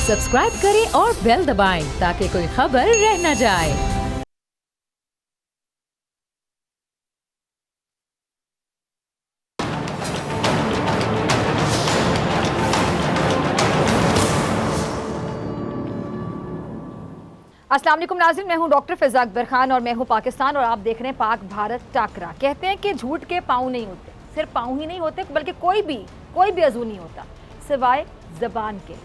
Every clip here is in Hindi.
सब्सक्राइब करें और बेल दबाएं ताकि कोई खबर रह न जाए। अस्सलाम वालेकुम नाज़रीन, मैं हूं डॉक्टर फिज़ा अकबर खान और मैं हूं पाकिस्तान और आप देख रहे हैं पाक भारत टाकरा। कहते हैं कि झूठ के पाँव नहीं होते, सिर्फ पाँव ही नहीं होते बल्कि कोई भी अज़ू नहीं होता सिवाय ज़बान के,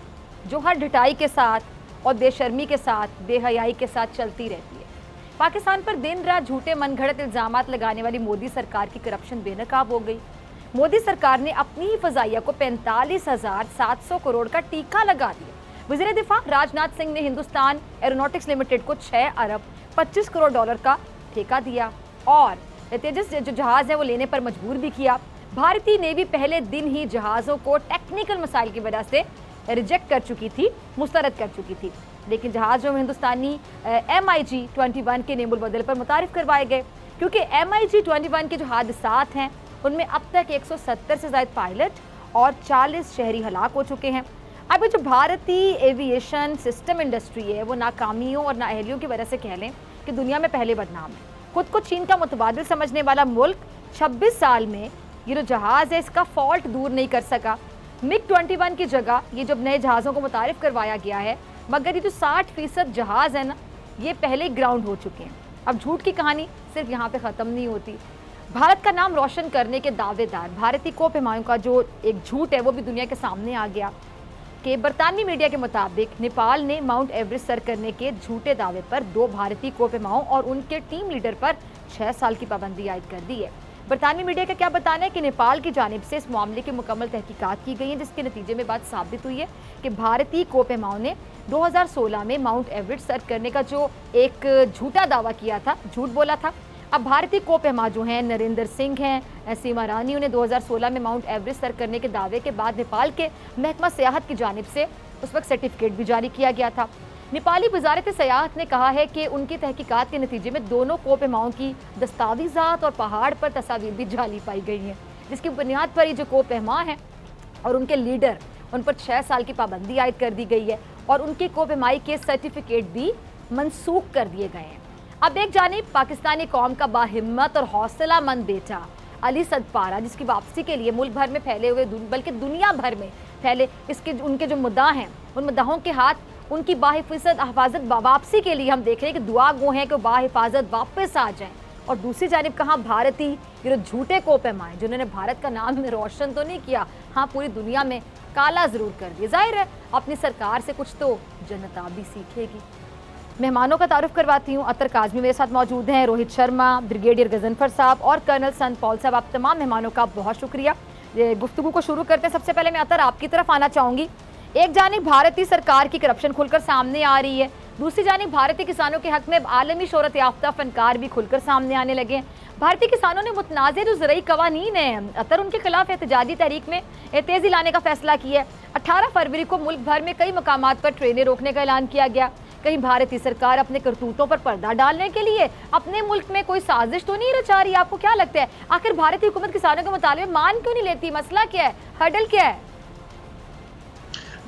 जो हर ढिठाई के साथ और बेशर्मी के साथ, बेहयाई के साथ चलती रहती है। पाकिस्तान पर दिन रात झूठे मनगढ़ंत इल्ज़ामात लगाने वाली मोदी सरकार की करप्शन बेनकाब हो गई। मोदी सरकार ने अपनी ही फ़ज़ाइया को 45,700 करोड़ का टीका लगा दिया। वज़ीर दिफा राजनाथ सिंह ने हिंदुस्तान एरोनॉटिक्स लिमिटेड को 6 अरब 25 करोड़ डॉलर का ठेका दिया और तेजस जो जहाज़ है वो लेने पर मजबूर भी किया। भारतीय नेवी पहले दिन ही जहाज़ों को टेक्निकल मसाइल की वजह से रिजेक्ट कर चुकी थी, मुस्तरद कर चुकी थी, लेकिन जहाज़ों में हिंदुस्तानी MiG-21 के नेमुल बदल पर मुतारिफ करवाए गए, क्योंकि MiG-21 के जो हादसात हैं उनमें अब तक 170 से ज़ायद पायलट और 40 शहरी हलाक हो चुके हैं। अब जो भारतीय एविएशन सिस्टम इंडस्ट्री है वो नाकामियों और नाअहलियों की वजह से कह लें कि दुनिया में पहले बदनाम है। खुद को चीन का मुतबादिल समझने वाला मुल्क 26 साल में ये जो जहाज़ है इसका फॉल्ट दूर नहीं कर सका। MiG-21 की जगह ये जब नए जहाज़ों को मुतारिफ करवाया गया है, मगर ये जो 60% जहाज़ है ना, ये पहले ग्राउंड हो चुके हैं। अब झूठ की कहानी सिर्फ यहाँ पे ख़त्म नहीं होती। भारत का नाम रोशन करने के दावेदार भारतीय कोप हिमायूं का जो एक झूठ है वो भी दुनिया के सामने आ गया कि बरतानवी मीडिया के मुताबिक नेपाल ने माउंट एवरेस्ट सर करने के झूठे दावे पर 2 भारतीय कोप हिमायूं और उनके टीम लीडर पर 6 साल की पाबंदी आयद कर दी है। बरतानवी मीडिया का क्या बताना है कि नेपाल की जानिब से इस मामले की मुकम्मल तहकीकात की गई है, जिसके नतीजे में बात साबित हुई है कि भारतीय कोप हिमायूं ने 2016 में माउंट एवरेस्ट सर करने का जो एक झूठा दावा किया था, झूठ बोला था। अब भारतीय कोप हिमायूं जो हैं नरेंद्र सिंह हैं, सीमा रानी, उन्हें 2016 में माउंट एवरेस्ट सर करने के दावे के बाद नेपाल के महकमा सियाहत की जानिब से उस वक्त सर्टिफिकेट भी जारी किया गया था। नेपाली वजारत सियाहत ने कहा है कि उनकी तहकीकात के नतीजे में दोनों कोप हिमायूं की दस्तावेजात और पहाड़ पर तस्वीर भी जाली पाई गई हैं, जिसकी बुनियाद पर ये जो कोप हिमायूं हैं और उनके लीडर, उन पर 6 साल की पाबंदी आयद कर दी गई है और उनके कोप हिमाई के सर्टिफिकेट भी मनसूख कर दिए गए हैं। अब एक जानिब पाकिस्तानी कौम का बाहिम्मत और हौसलामंद बेटा अली सदपारा, जिसकी वापसी के लिए मुल्क भर में फैले हुए बल्कि दुनिया भर में फैले उनके जो मुद्दा हैं, उन मुद्दाओं के हाथ उनकी बाहिफाजत वापसी के लिए हम देख रहे हैं कि दुआ गो हैं कि बाहिफाजत वापस आ जाएं। और दूसरी जानिब कहाँ भारतीय ये झूठे कोप हिमायूं जिन्होंने भारत का नाम रोशन तो नहीं किया, हाँ पूरी दुनिया में काला ज़रूर कर दिया। जाहिर है अपनी सरकार से कुछ तो जनता भी सीखेगी। मेहमानों का तारुफ करवाती हूँ। अतर काज़मी मेरे साथ मौजूद हैं, रोहित शर्मा, ब्रिगेडियर गजनफर साहब और कर्नल संत पॉल साहब। आप तमाम मेहमानों का बहुत शुक्रिया। गुफ्तगू को शुरू करते हैं। सबसे पहले मैं अतर आपकी तरफ आना चाहूँगी। एक जानिब भारतीय सरकार की करप्शन खुलकर सामने आ रही है, दूसरी जानिब भारतीय किसानों के हक में आलमी शोहरत याफ्ता फनकार भी खुलकर सामने आने लगे हैं। भारतीय किसानों ने मुतनाज़ जो ज़रई कवानीन है अतर उनके खिलाफ एहतजाजी तहरीक में तेज़ी लाने का फैसला किया है। 18 फरवरी को मुल्क भर में कई मकामात पर ट्रेनें रोकने का ऐलान किया गया। कहीं भारतीय सरकार अपने करतूतों पर पर्दा डालने के लिए अपने मुल्क में कोई साजिश तो नहीं रचा रही? आपको क्या लगता है आखिर भारतीय हुकूमत किसानों के मुताले में मान क्यों नहीं लेती? मसला क्या है, हर्डल क्या है?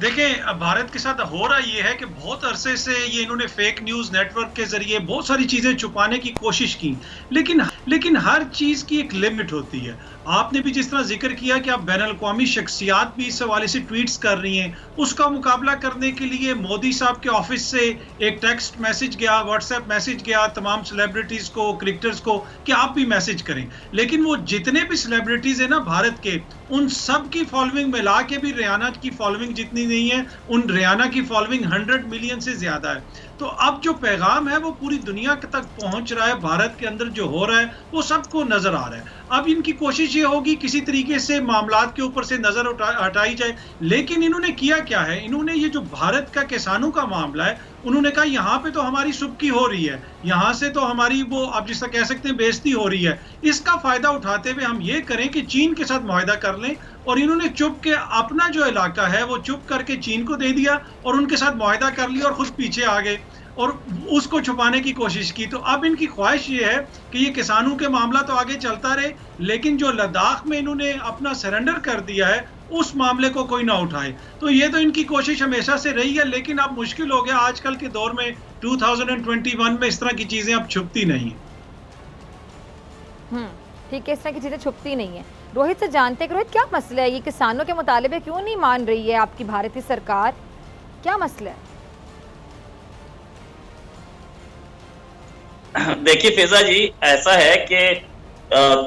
देखें, भारत के साथ हो रहा ये है कि बहुत अरसे से ये इन्होंने फेक न्यूज़ नेटवर्क के जरिए बहुत सारी चीज़ें छुपाने की कोशिश की, लेकिन हर चीज़ की एक लिमिट होती है। आपने भी जिस तरह जिक्र किया कि आप बैनुल-अक़वामी शख्सियात भी इस हवाले से ट्वीट्स कर रही हैं, उसका मुकाबला करने के लिए मोदी साहब के ऑफिस से एक टेक्स्ट मैसेज गया, व्हाट्सएप मैसेज गया तमाम सेलिब्रिटीज़ को, क्रिकेटर्स को कि आप भी मैसेज करें। लेकिन वो जितने भी सेलिब्रिटीज़ हैं ना भारत के, उन सब की फॉलोइंग मिला के भी रियाना की फॉलोइंग जितनी नहीं है, उन रियाना की फॉलोइंग 100 मिलियन से ज़्यादा है। तो अब जो पैगाम है वो पूरी दुनिया तक पहुंच रहा है। भारत के अंदर जो हो रहा है वो सबको नजर आ रहा है। अब इनकी कोशिश ये होगी किसी तरीके से मामलात के ऊपर से नजर हटाई जाए, लेकिन इन्होंने किया क्या है, इन्होंने ये जो भारत का किसानों का मामला है, उन्होंने कहा यहाँ पे तो हमारी सुबकी हो रही है, यहाँ से तो हमारी वो आप जिस तरह कह सकते हैं बेइज्जती हो रही है। इसका फायदा उठाते हुए हम ये करें कि चीन के साथ मुआहदा कर लें, और इन्होंने चुप के अपना जो इलाका है वो चुप करके चीन को दे दिया और उनके साथ मुआहदा कर लिया और खुद पीछे आ गए और उसको छुपाने की कोशिश की। तो अब इनकी ख्वाहिश ये है कि ये किसानों के मामला तो आगे चलता रहे, लेकिन जो लद्दाख में इन्होंने अपना सरेंडर कर दिया है उस मामले को कोई ना उठाए। तो ये तो इनकी कोशिश हमेशा से रही है, लेकिन अब मुश्किल हो गया आजकल के दौर में 2021 में इस तरह की चीजें अब छुपती नहीं है। ठीक है, इस तरह की चीजें छुपती नहीं है। रोहित से जानते हैं कि रोहित क्या मसला है, ये किसानों के मुतालिबे क्यों नहीं मान रही है आपकी भारतीय सरकार, क्या मसला है? देखिए फिजा जी, ऐसा है कि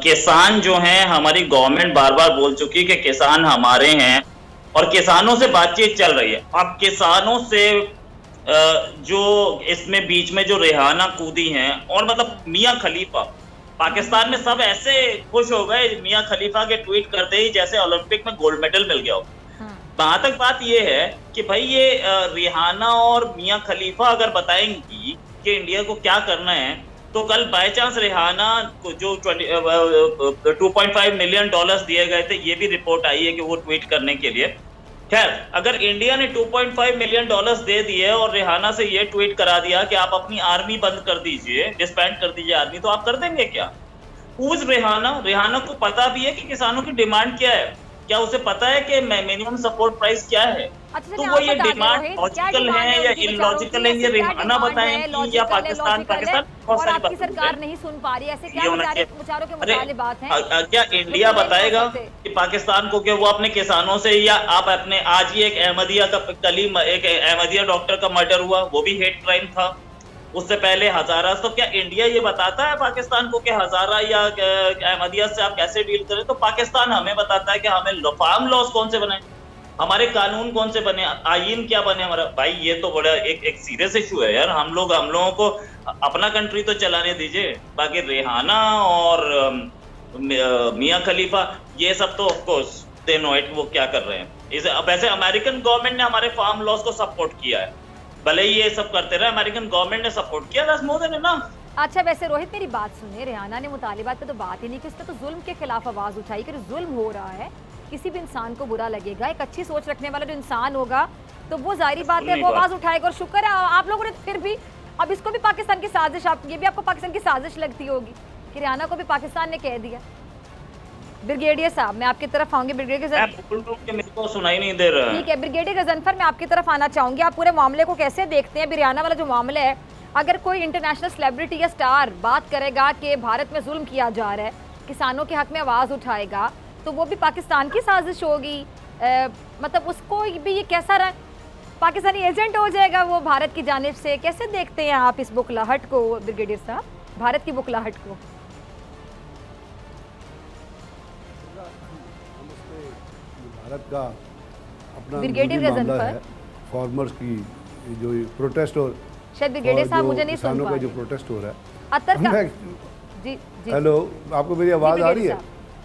किसान जो हैं, हमारी गवर्नमेंट बार बार बोल चुकी है कि किसान हमारे हैं और किसानों से बातचीत चल रही है। अब किसानों से जो इसमें बीच में जो रेहाना कूदी हैं, और मतलब मियां खलीफा, पाकिस्तान में सब ऐसे खुश हो गए मियां खलीफा के ट्वीट करते ही जैसे ओलंपिक में गोल्ड मेडल मिल गया हो। वहां तक बात ये है कि भाई ये रेहाना और मियां खलीफा अगर बताएंगी कि इंडिया को क्या करना है, तो कल बाय चांस रेहाना को जो 2.5 मिलियन डॉलर्स दिए गए थे, ये भी रिपोर्ट आई है कि वो ट्वीट करने के लिए। खैर, अगर इंडिया ने 2.5 मिलियन डॉलर्स दे दिए और रेहाना से ये ट्वीट करा दिया कि आप अपनी आर्मी बंद कर दीजिए, डिसबैंड कर दीजिए आर्मी, तो आप कर देंगे क्या? उस रेहाना को पता भी है कि किसानों की डिमांड क्या है, क्या उसे पता है कि मिनिमम सपोर्ट प्राइस क्या है? अच्छा, तो वो ये डिमांड लॉजिकल है या इलॉजिकल है, ये रेहाना बताएंगी या पाकिस्तान और आपकी सरकार नहीं सुन पा रही, ऐसे क्या विचारों के मुतालिबात हैं? क्या इंडिया बताएगा कि पाकिस्तान को कि वो अपने किसानों से, या आप अपने आज ही एक अहमदिया का एक अहमदिया डॉक्टर का मर्डर हुआ, वो भी हेट क्राइम था, उससे पहले हजारा। तो क्या इंडिया ये बताता है पाकिस्तान को कि हजारा या अहमदिया से आप कैसे डील करें? तो पाकिस्तान हमें बताता है कि हमें फार्म लॉस कौन से बनाए, हमारे कानून कौन से बने, आईन क्या बने हमारा। भाई ये तो बड़ा एक सीरियस इशू है यार। हम लोगों को अपना कंट्री तो चलाने दीजिए। बाकी रेहाना और मियां खलीफा ये सब तो of course they know it, वो क्या कर रहे हैं। वैसे अमेरिकन गवर्नमेंट ने हमारे फार्म लॉस को सपोर्ट किया है, भले ही ये सब करते रहे, अमेरिकन गवर्नमेंट ने सपोर्ट किया, दैट्स मोर देन इनफ। अच्छा, वैसे रोहित मेरी बात सुनिए, रेहाना ने मुतालिबात पे तो बात ही नहीं की, उसने तो जुल्म के खिलाफ आवाज उठाई कि जुल्म हो रहा है, किसी भी इंसान को बुरा लगेगा। एक अच्छी सोच रखने वाला जो इंसान होगा तो वो जाहिर बात है वो आवाज उठाएगा। और शुक्र है आप लोगों ने फिर भी, अब इसको भी पाकिस्तान की साजिश, आप ये भी आपको पाकिस्तान की साजिश लगती होगी कि रेहाना को भी पाकिस्तान ने कह दिया। ब्रिगेडियर साहब, मैं आपकी तरफ आऊंगी। ब्रिगेडियर मेरे को सुनाई नहीं दे रहा है। ठीक है, ब्रिगेडियर गजनफर, मैं आपकी तरफ आना चाहूंगी। आप पूरे मामले को कैसे देखते हैं? रेहाना वाला जो मामला है, अगर कोई इंटरनेशनल सेलिब्रिटी या स्टार बात करेगा कि भारत में जुल्म किया जा रहा है, किसानों के हक में आवाज उठाएगा, तो वो भी पाकिस्तान की साजिश होगी। मतलब उसको भी ये कैसा रहा, पाकिस्तानी एजेंट हो जाएगा वो भारत की जानिब से। कैसे देखते हैं आप इस बुखलाहट को ब्रिगेडियर साहब, भारत की बुखलाहट को? भारत का अपना ब्रिगेडियर मामला है, फार्मर्स की जो प्रोटेस्ट और शायद ब्रिगेडियर साहब मुझे नहीं सुन पा रहे, जो प्रोटेस्ट हो रहा है। अतर का जी जी, हेलो, आपको मेरी आवाज आ रही है?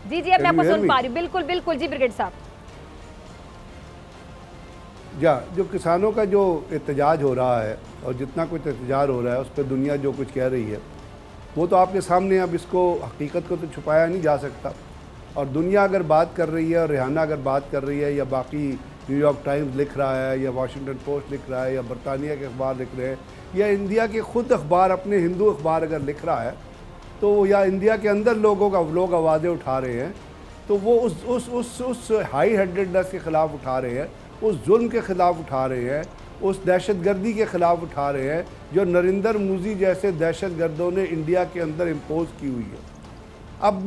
जी जी, अब मैं आपको सुन पा रही हूँ। बिल्कुल बिल्कुल जी ब्रिगेडियर साहब। जो किसानों का जो एहतजाज हो रहा है और जितना कुछ एहतजाज हो रहा है उस पर दुनिया जो कुछ कह रही है वो तो आपके सामने, अब इसको हकीकत को तो छुपाया नहीं जा सकता। और दुनिया अगर बात कर रही है और रेहाना अगर बात कर रही है, या बाकी न्यूयॉर्क टाइम्स लिख रहा है, या वाशिंगटन पोस्ट लिख रहा है, या बरतानिया के अखबार लिख रहे हैं, या इंडिया के ख़ुद अखबार, अपने हिंदू अखबार अगर लिख रहा है, तो या इंडिया के अंदर लोग आवाज़ें उठा रहे हैं, तो वो उस हाई हेडेडनेस के ख़िलाफ़ उठा रहे हैं, उस जुल्म के ख़िलाफ़ उठा रहे हैं, उस दहशतगर्दी के ख़िलाफ़ उठा रहे हैं जो नरेंद्र मोदी जैसे दहशतगर्दों ने इंडिया के अंदर इम्पोज़ की हुई है। अब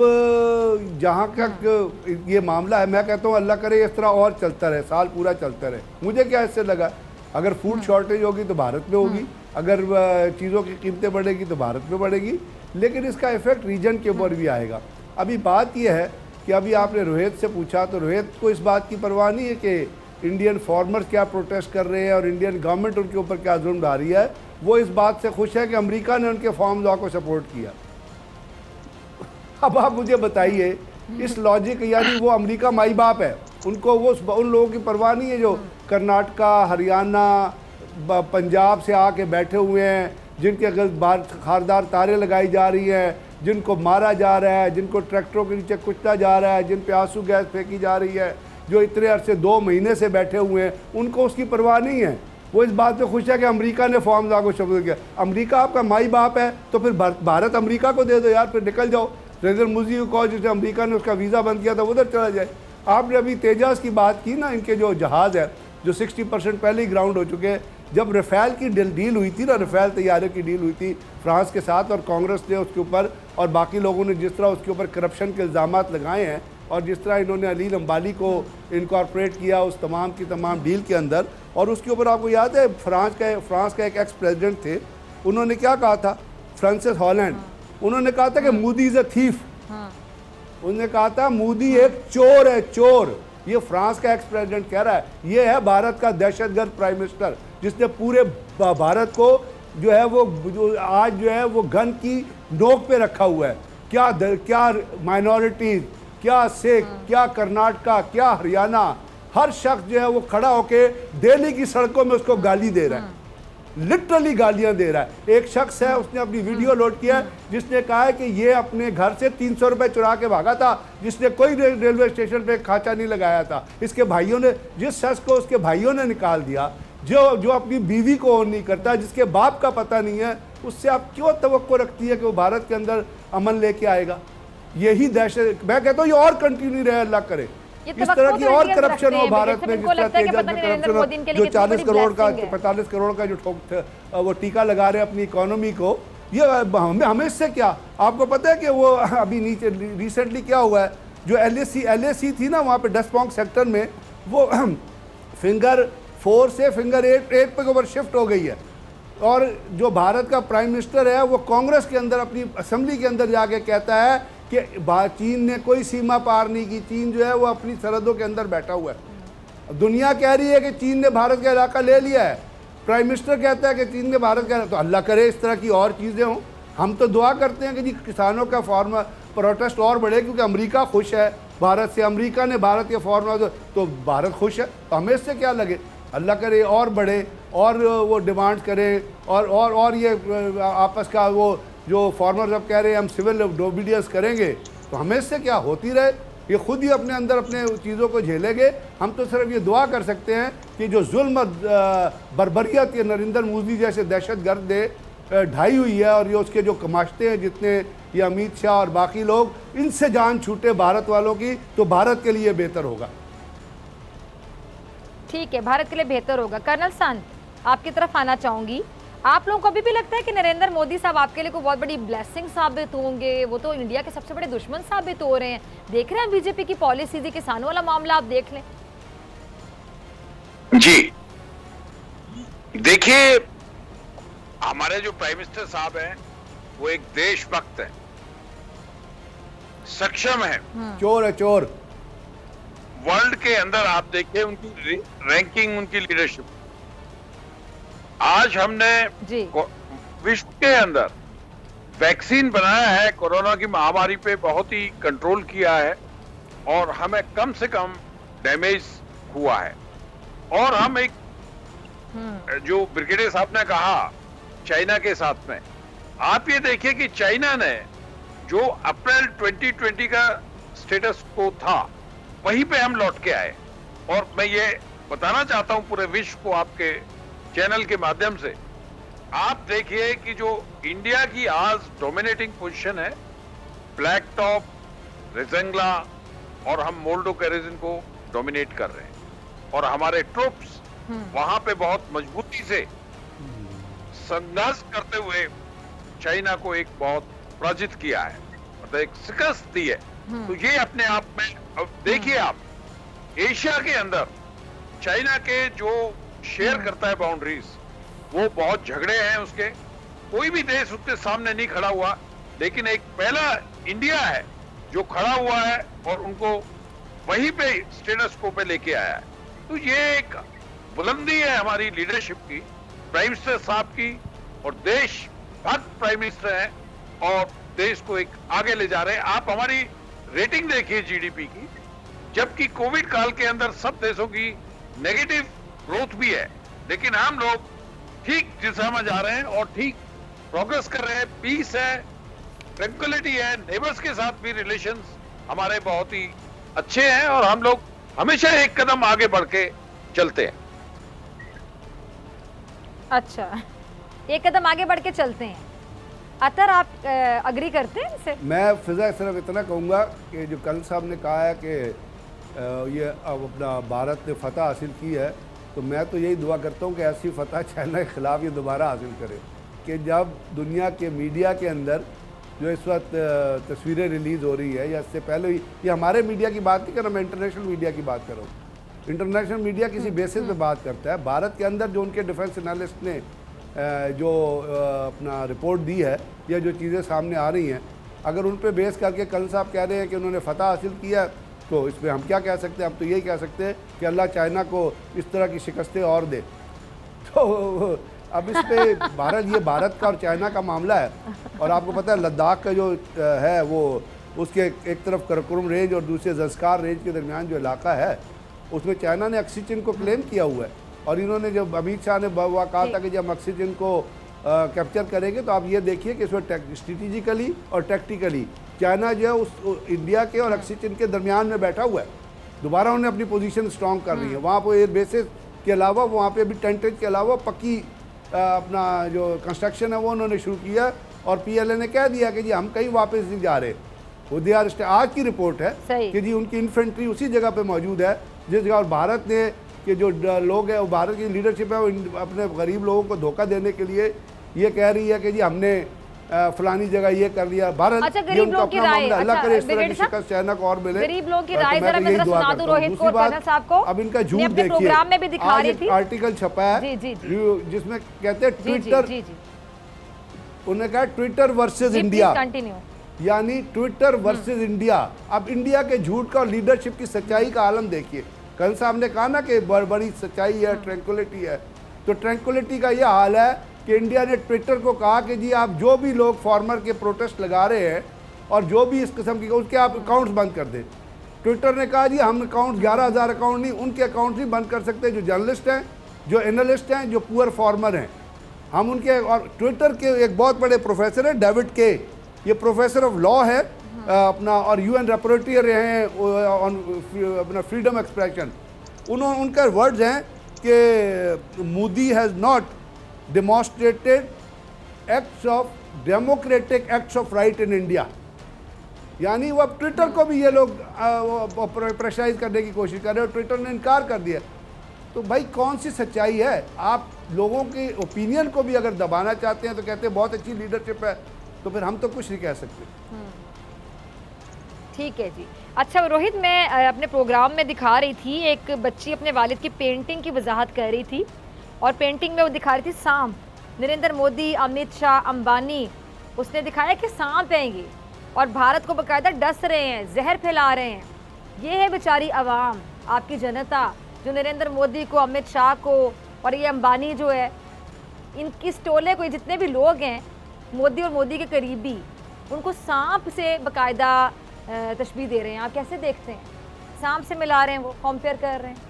जहाँ तक ये मामला है, मैं कहता हूँ अल्लाह करे इस तरह और चलता रहे, साल पूरा चलता रहे। मुझे क्या इससे लगा, अगर फूड शॉर्टेज होगी तो भारत में होगी, अगर चीज़ों की कीमतें बढ़ेगी तो भारत में बढ़ेगी, लेकिन इसका इफेक्ट रीजन के ऊपर भी आएगा। अभी बात यह है कि अभी आपने रोहित से पूछा, तो रोहित को इस बात की परवाह नहीं है कि इंडियन फार्मर्स क्या प्रोटेस्ट कर रहे हैं और इंडियन गवर्नमेंट उनके ऊपर क्या जुल्म ढा रही है। वो इस बात से खुश है कि अमेरिका ने उनके फार्म लॉ को सपोर्ट किया। अब आप मुझे बताइए, इस लॉजिक, यानी वो अमेरिका माई बाप है, उनको वो उन लोगों की परवाह नहीं है जो कर्नाटका, हरियाणा, पंजाब से आके बैठे हुए हैं, जिनके खारदार तारे लगाई जा रही हैं, जिनको मारा जा रहा है, जिनको ट्रैक्टरों के नीचे कुचला जा रहा है, जिन पे आंसू गैस फेंकी जा रही है, जो इतने अरसे 2 महीने से बैठे हुए हैं, उनको उसकी परवाह नहीं है। वो इस बात पे खुश है कि अमेरिका ने फार्म लॉ को सपोर्ट किया। अमेरिका आपका माई बाप है, तो फिर भारत अमेरिका को दे दो यार, फिर निकल जाओ। नरेंद्र मोदी को कहो जिसे अमेरिका ने उसका वीज़ा बंद किया था उधर चला जाए। आपने अभी तेजस की बात की ना, इनके जो जहाज़ है जो 60% पहले ही ग्राउंड हो चुके हैं। जब रफ़ेल की डील हुई थी ना, रफ़ेल तैयारे की डील हुई थी फ्रांस के साथ, और कांग्रेस ने उसके ऊपर और बाकी लोगों ने जिस तरह उसके ऊपर करप्शन के इल्ज़ामात लगाए हैं, और जिस तरह इन्होंने अलील अंबाली को इनकॉर्पोरेट किया उस तमाम की तमाम डील के अंदर, और उसके ऊपर आपको याद है फ्रांस का एक एक्स प्रेसिडेंट थे, उन्होंने क्या कहा था, फ्रांसिस हॉलैंड, उन्होंने कहा था कि मोदी इज़ अ थीफ। उन्होंने कहा था मोदी एक चोर है, चोर। ये फ्रांस का एक्स प्रेसिडेंट कह रहा है। ये है भारत का दहशतगर्द प्राइम मिनिस्टर, जिसने पूरे भारत को जो है वो आज जो है वो गन की नोक पे रखा हुआ है। क्या माइनॉरिटीज, क्या सिख, क्या कर्नाटका, क्या हरियाणा, हर शख्स जो है वो खड़ा होके दिल्ली की सड़कों में उसको गाली दे रहा है, लिटरली गालियां दे रहा है। एक शख्स है, उसने अपनी वीडियो लोड किया है, जिसने कहा है कि ये अपने घर से 300 रुपए चुरा के भागा था, जिसने कोई रेलवे स्टेशन पे खाचा नहीं लगाया था। इसके भाइयों ने, जिस शख्स को उसके भाइयों ने निकाल दिया, जो अपनी बीवी को ओन नहीं करता, जिसके बाप का पता नहीं है, उससे आप क्यों तवक्को रखती है कि वो भारत के अंदर अमन लेके आएगा? यही दहशत, मैं कहता हूँ ये और कंटिन्यू रहे, अल्लाह करे इस तरह की और करप्शन हो भारत में, जिस तरह तेजस में करप्शन हो, जो 40 करोड़ का 45 करोड़ का जो वो टीका लगा रहे हैं अपनी इकोनॉमी को, ये हमें इससे क्या? आपको पता है कि वो अभी नीचे रिसेंटली क्या हुआ है, जो LAC थी ना, वहाँ पे डसपोंग सेक्टर में वो फिंगर 4 से फिंगर 8 पे ऊपर शिफ्ट हो गई है, और जो भारत का प्राइम मिनिस्टर है वो कांग्रेस के अंदर अपनी असेंबली के अंदर जाके कहता है कि चीन ने कोई सीमा पार नहीं की, चीन जो है वो अपनी सरहदों के अंदर बैठा हुआ है। दुनिया कह रही है कि चीन ने भारत का इलाका ले लिया है, प्राइम मिनिस्टर कहता है कि चीन ने भारत का, तो अल्लाह करे इस तरह की और चीज़ें हों। हम तो दुआ करते हैं कि जी किसानों का फार्मर प्रोटेस्ट और बढ़े, क्योंकि अमेरिका खुश है भारत से, अमेरिका ने भारत के फार्मर, तो भारत खुश है, तो हमें इससे क्या लगे? अल्लाह करे और बढ़े और वो डिमांड करें, और ये आपस का वो जो फार्मर अब कह रहे हैं हम सिविल ओबीडियंस करेंगे, तो हमें इससे क्या? होती रहे, ये खुद ही अपने अंदर अपने चीज़ों को झेलेंगे। हम तो सिर्फ ये दुआ कर सकते हैं कि जो जुल्म बर्बरियत ये नरेंद्र मोदी जैसे दहशतगर्द ने ढाई हुई है, और ये उसके जो कमाशते हैं जितने ये अमित शाह और बाकी लोग, इनसे जान छूटे भारत वालों की, तो भारत के लिए बेहतर होगा। ठीक है, भारत के लिए बेहतर होगा। कर्नल संत, आपकी तरफ आना चाहूंगी। आप लोगों को अभी भी लगता है कि नरेंद्र मोदी साहब आपके लिए कोई बहुत बड़ी ब्लेसिंग साबित होंगे? वो तो इंडिया के सबसे बड़े दुश्मन साबित हो रहे हैं। देख रहे हैं बीजेपी की पॉलिसी, किसानों वाला मामला आप देख लें। जी देखिए, हमारे जो प्राइम मिनिस्टर साहब हैं वो एक देशभक्त है, सक्षम है, चोर है, चोर। वर्ल्ड के अंदर आप देखिए उनकी रैंकिंग, उनकी लीडरशिप। आज हमने विश्व के अंदर वैक्सीन बनाया है, कोरोना की महामारी पे बहुत ही कंट्रोल किया है, और हमें कम से कम डैमेज हुआ है। और हम एक जो ब्रिगेडियर साहब ने कहा चाइना के साथ में, आप ये देखिए कि चाइना ने जो अप्रैल 2020 का स्टेटस को था, वहीं पे हम लौट के आए। और मैं ये बताना चाहता हूं पूरे विश्व को, आपके चैनल के माध्यम से, आप देखिए कि जो इंडिया की आज डोमिनेटिंग पोजीशन है, ब्लैक टॉप, रेजेंगला, और हम मोल्डो कैरेजिन को डोमिनेट कर रहे हैं, और हमारे ट्रूप्स वहां पे बहुत मजबूती से संघर्ष करते हुए चाइना को एक बहुत पराजित किया है, मतलब एक शिकस्त दी है। तो ये अपने आप में, अब देखिए आप एशिया के अंदर चाइना के जो शेयर करता है बाउंड्रीज, वो बहुत झगड़े हैं उसके, कोई भी देश उसके सामने नहीं खड़ा हुआ, लेकिन एक पहला इंडिया है जो खड़ा हुआ है और उनको वहीं पे स्टेटस को पे लेके आया है। तो ये एक बुलंदी है हमारी लीडरशिप की, प्राइम मिनिस्टर साहब की, और देश भक्त प्राइम मिनिस्टर हैं और देश को एक आगे ले जा रहे हैं। आप हमारी रेटिंग देखिए जीडीपी की, जबकि कोविड काल के अंदर सब देशों की नेगेटिव ग्रोथ भी है, लेकिन हम लोग ठीक दिशा में जा रहे हैं और ठीक प्रोग्रेस कर रहे हैं। पीस है, ट्रैंक्विलिटी है, नेबर्स के साथ भी रिलेशंस हमारे बहुत ही अच्छे हैं, और हम लोग हमेशा एक कदम आगे बढ़ के चलते हैं। अच्छा, एक कदम आगे बढ़ के चलते हैं। अतर, आप अग्री करते हैं इनसे? मैं फिजा सिर्फ इतना कहूँगा कि जो कर्नल साहब ने कहा है कि ये अब अपना भारत ने फतह हासिल की है, तो मैं तो यही दुआ करता हूँ कि ऐसी फतह चाइना के ख़िलाफ़ ये दोबारा हासिल करे कि जब दुनिया के मीडिया के अंदर जो इस वक्त तस्वीरें रिलीज़ हो रही है, या इससे पहले ही, ये हमारे मीडिया की बात नहीं कर रहा, मैं इंटरनेशनल मीडिया की बात कर रहा हूँ। इंटरनेशनल मीडिया किसी बेसिस पे बात करता है। भारत के अंदर जो उनके डिफेंस एनालिस्ट ने जो अपना रिपोर्ट दी है, या जो चीज़ें सामने आ रही हैं, अगर उन पे बेस करके कल साहब कह रहे हैं कि उन्होंने फतह हासिल किया, तो इस पर हम क्या कह सकते हैं? हम तो यही कह सकते हैं कि अल्लाह चाइना को इस तरह की शिकस्तें और दे। तो अब इस पे भारत का और चाइना का मामला है। और आपको पता है लद्दाख का जो है वो उसके एक तरफ कराकोरम रेंज और दूसरे ज़ंस्कार रेंज के दरमियान जो इलाका है, उसमें चाइना ने ऑक्सीजन को क्लेम किया हुआ है। और इन्होंने जब अमित शाह ने कहा था कि जब हम ऑक्सीजन को कैप्चर करेंगे, तो आप ये देखिए कि इसमें स्ट्रेटिजिकली और टैक्टिकली चाइना जो है उस इंडिया के और ऑक्सीजन के दरमियान में बैठा हुआ है। दोबारा उन्हें अपनी पोजीशन स्ट्रॉन्ग कर रही है। वहाँ पर एयर बेसिस के अलावा वहाँ पे भी टेंटेज के अलावा पक्की अपना जो कंस्ट्रक्शन है वो उन्होंने शुरू किया। और पीएलए ने कह दिया कि जी हम कहीं वापस नहीं जा रहे। आज की रिपोर्ट है कि जी उनकी इन्फेंट्री उसी जगह पे मौजूद है जिस जगह। और भारत ने कि जो लोग हैं, वो भारत की लीडरशिप है, वो अपने गरीब लोगों को धोखा देने के लिए ये कह रही है कि जी हमने फलानी जगह ये कर लिया। भारत अच्छा, गरीब लोगों की राय, अल्लाह करे इस तरह की शिकस्त चाइना को और मिले। गरीब लोगों की राय जरा मैं सुना दूं रोहित को, कर्नल साहब को। अब इनका झूठ देखिए, प्रोग्राम में भी दिखा रही थी, आर्टिकल छपा है जिसमें कहते हैं ट्विटर, उन्होंने कहा ट्विटर वर्सेस इंडिया, यानी ट्विटर वर्सेस इंडिया। अब इंडिया के झूठ का और लीडरशिप की सच्चाई का आलम देखिए। कल साहब ने कहा ना कि बड़ी सच्चाई है, ट्रैंक्विलिटी है, तो ट्रैंक्विलिटी का यह हाल है कि इंडिया ने ट्विटर को कहा कि जी आप जो भी लोग फार्मर के प्रोटेस्ट लगा रहे हैं और जो भी इस किस्म की, उसके आप अकाउंट्स बंद कर दें। ट्विटर ने कहा जी हम अकाउंट 11,000 अकाउंट नहीं, उनके अकाउंट्स भी बंद कर सकते हैं जो जर्नलिस्ट हैं, जो एनालिस्ट हैं, जो पुअर फार्मर हैं, हम उनके। और ट्विटर के एक बहुत बड़े प्रोफेसर हैं डेविड के, ये प्रोफेसर ऑफ लॉ है अपना, और यूएन रिपोर्टर हैं अपना फ्रीडम एक्सप्रेशन। उनका वर्ड्स हैं कि Modi has not demonstrated acts of democratic acts of right in India. यानी वो अब ट्विटर को भी ये लोग प्रेशराइज करने की कोशिश कर रहे हैं और ट्विटर ने इनकार कर दिया। तो भाई कौन सी सच्चाई है? आप लोगों की ओपिनियन को भी अगर दबाना चाहते हैं तो कहते हैं बहुत अच्छी लीडरशिप है, तो फिर हम तो कुछ नहीं कह सकते। ठीक है जी। अच्छा रोहित, मैं अपने प्रोग्राम में दिखा रही थी, एक बच्ची अपने वालिद की पेंटिंग की वजाहत कर रही थी, और पेंटिंग में वो दिखा रही थी सांप। नरेंद्र मोदी, अमित शाह, अंबानी, उसने दिखाया कि सांप हैं ये, और भारत को बाकायदा डस रहे हैं, जहर फैला रहे हैं। ये है बेचारी अवाम, आपकी जनता, जो नरेंद्र मोदी को, अमित शाह को और ये अंबानी जो है, इनकी टोले को, जितने भी लोग हैं मोदी और मोदी के करीबी, उनको सांप से बाकायदा तशबीह दे रहे हैं। आप कैसे देखते हैं? सांप से मिला रहे हैं, वो कंपेयर कर रहे हैं।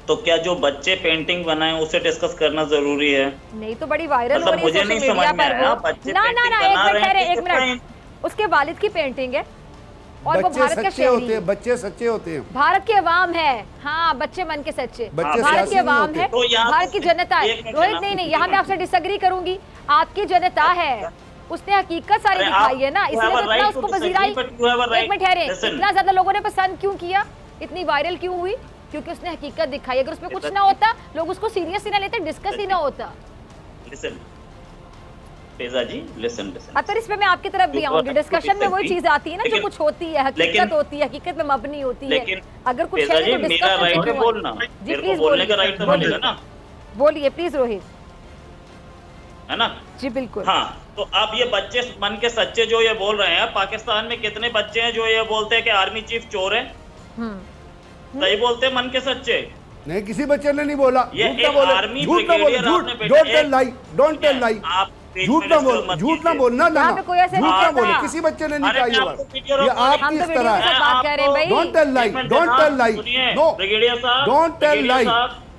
तो क्या जो बच्चे पेंटिंग बनाए उसे डिस्कस करना जरूरी है? नहीं तो बड़ी वायरल हो रही है मुझे नहीं समझ में आया। एक मिनट, उसके वालिद की पेंटिंग है और वो भारत के शहरी, बच्चे सच्चे होते हैं, भारत के अवाम है। हाँ, बच्चे मन के सच्चे, भारत की अवाम है, भारत की जनता है। रोहित नहीं, यहाँ मैं आपसे डिसएग्री करूंगी। आपकी जनता है, उसने हकीकत सारी दिखाई है ना, इसलिए तो इतना उसको पसीराई। एक मिनट ठहरे, इतना ज्यादा लोगों ने पसंद क्यों किया, इतनी वायरल क्यों हुई? क्योंकि उसने हकीकत दिखाई। अगर उसमें कुछ ना होता, लोग उसको सीरियस ही ना लेते, डिस्कस ही ना होता। लिसन पेजा जी, लिसन। अगर इसमें मैं आपकी तरफ भी आऊंगी, डिस्कशन में वही चीज आती है ना जो कुछ होती है, हकीकत होती है, हकीकत में मबनी होती है। अगर कुछ है तो मेरा राइट है बोलना, जी प्लीज बोलने का राइट तो मिलेगा ना। बोलिए प्लीज रोहित। है ना? जी बिल्कुल। हाँ, तो अब ये बच्चे मन के सच्चे जो ये बोल रहे हैं, पाकिस्तान में कितने बच्चे हैं जो ये बोलते हैं कि आर्मी चीफ चोर है? सही बोलते हैं मन के सच्चे? नहीं, किसी बच्चे ने नहीं बोला। झूठ ना बोलना, झूठ ना बोलना, झूठ ना बोले, किसी बच्चे ने नहीं कहा ये बात। ये आपकी इस तरह है। Don't tell lie, don't tell lie, no, don't tell lie.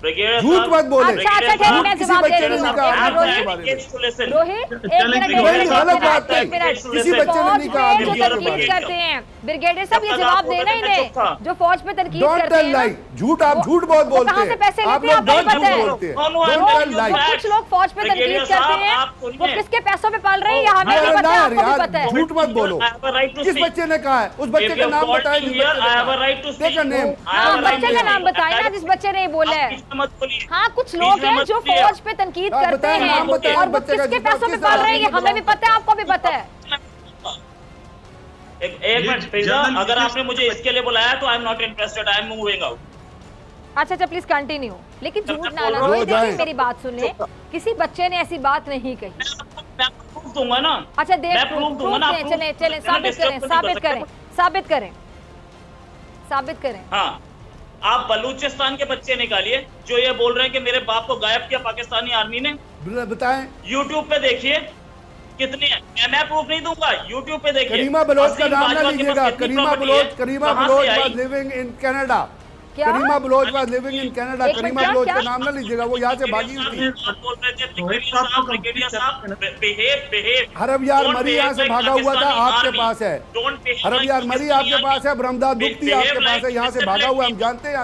Brigadier झूठ साहब, मत बोले। अच्छा, अच्छा, ठीक है, मैं किसी जवाब दे बच्चे रही ने हूँ। नहीं कहा एक आपके मिनट, बारे में। रोहित, एक चलें, मिनट, ठीक एक है, मिनट, गलत एक बात मिनट, नहीं। एक मिनट। किसी बच्चे ने नहीं कहा फौज आपके पे जो बारे में। तनकीद करते हैं ब्रिगेडियर साहब, ये जब तक जवाब आप बोल देना रहे थे, मैं इन्हें, चुप था। जो फौज पे तनकीद डोंट करते टेल हैं लाई, ना, झूठ आप झूठ बहुत वो बोलते कहाँ से हैं, पैसे आप लेते हैं, लोग आपको बहुत भी पता झूठ है। बोलते हैं। No, no, I'm don't not tell using lie. जो that. कुछ लोग फौज पे ब्रिगेडियर तनकीद करते साहब, हैं आप वो सुनिए। किसके पैसों पे पाल रहे हैं, या हमें यार, भी पता है, यार, आपको भी पता है। झूठ मत बोलो। I have a right to किस speak. बच्चे ने कहा है? उस बच्चे If का you're नाम बताएं जिस faulting here, बच्चे ने I have a कहा। right to Take a speak. name. I have हाँ, a right बच्चे to का नाम speak. बताए ना जिस बच्चे ने बोला आप है। बीच में मत बोलिए। हाँ, कुछ बीच लोग में हैं मत जो बोलिए। फौज पे तनकीद आप करते बताएं, हैं नाम बताएं, और वो बच्चे का किसके जिसका पैसों पे किस पाल रहे हैं, ये आदमी को हमें भी बताओ। पता है, आपको भी पता है। एक मिनट फिजा, अगर आपने मुझे इसके लिए बुलाया तो I am not interested, I am moving out. अच्छा अच्छा, प्लीज कंटिन्यू, लेकिन मैं झूठ बोल ना रहा हूँ, रोहित, जाएं। देखिए मेरी बात सुने, किसी बच्चे ने ऐसी बात नहीं कही। मैं प्रूफ दूंगा ना। अच्छा देख, मैं प्रूफ दूंगा ना। प्रूफ दें, चलें चलें, साबित करें, साबित करें, साबित करें, साबित करें। हाँ, आप बलूचिस्तान के बच्चे निकालिए जो ये बोल रहे हैं कि मेरे बाप को गायब किया पाकिस्तानी आर्मी ने। बताएं। यूट्यूब पे देखिए कितने हैं। मैं प्रूफ नहीं दूंगा, यूट्यूब पे देखिए। करीमा बलोच का असीम नाम ना बाजवा के लीजिएगा। पास कितनी करीमा property बलोच, है, करीमा कहाँ बलोच से आई? Was living in Canada. क्या? Karima Baloch was living in Canada. एक मिनट, करीमा क्या- बलोच क्या? का नाम ना लीजिएगा, वो यहाँ से भागी हुई थी। आप बोल रहे थे ब्रिगेडियर साहब, बिहेव। हरब यार मरी यहाँ से भागा हुआ था, आपके पास है। हरब यार मरी आपके पास है, ब्रह्मदास गुप्ती आपके पास है, यहाँ से भागा हुआ, हम जानते हैं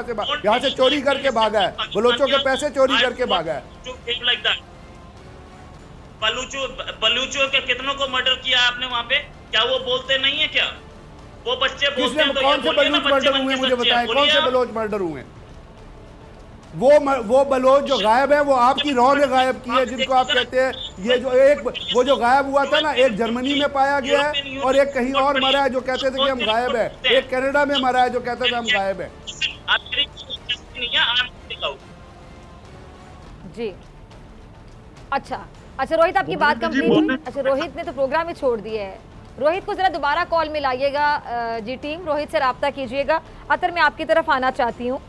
यहाँ से चोरी करके भागा है, बलोचों के पैसे चोरी करके भागा है। बलूचों के कितनों को मर्डर किया आपने वहाँ पे? क्या वो बोलते नहीं है क्या? वो बच्चे बोलते किसने हैं तो कौन से ये बोलिए ना, बलूच बच्चे मर्डर बन हुए के मुझे सच्चे हैं। बताएं, कौन बोलिए से आप। बलोच मर्डर हुए? वो बलोच जो गायब है वो आपकी रॉ ने गायब की है, जिनको आप कहते हैं ये जो एक वो जो गायब हुआ था ना, एक जर्मनी में पाया गया है और एक कहीं और मरा है जो कहते थे कि हम गायब है, एक कनाडा में मरा है जो कहते थे हम गायब है। आप मेरी नहीं है, आप दिखाओ। जी अच्छा अच्छा, रोहित आपकी बात जी, कंप्लीट बोलने- हुई? अच्छा, रोहित ने तो प्रोग्राम ही छोड़ दिया है। रोहित को जरा दोबारा कॉल मिलाइएगा। जी टीम, रोहित से राब्ता कीजिएगा। अतर, मैं आपकी तरफ आना चाहती हूँ।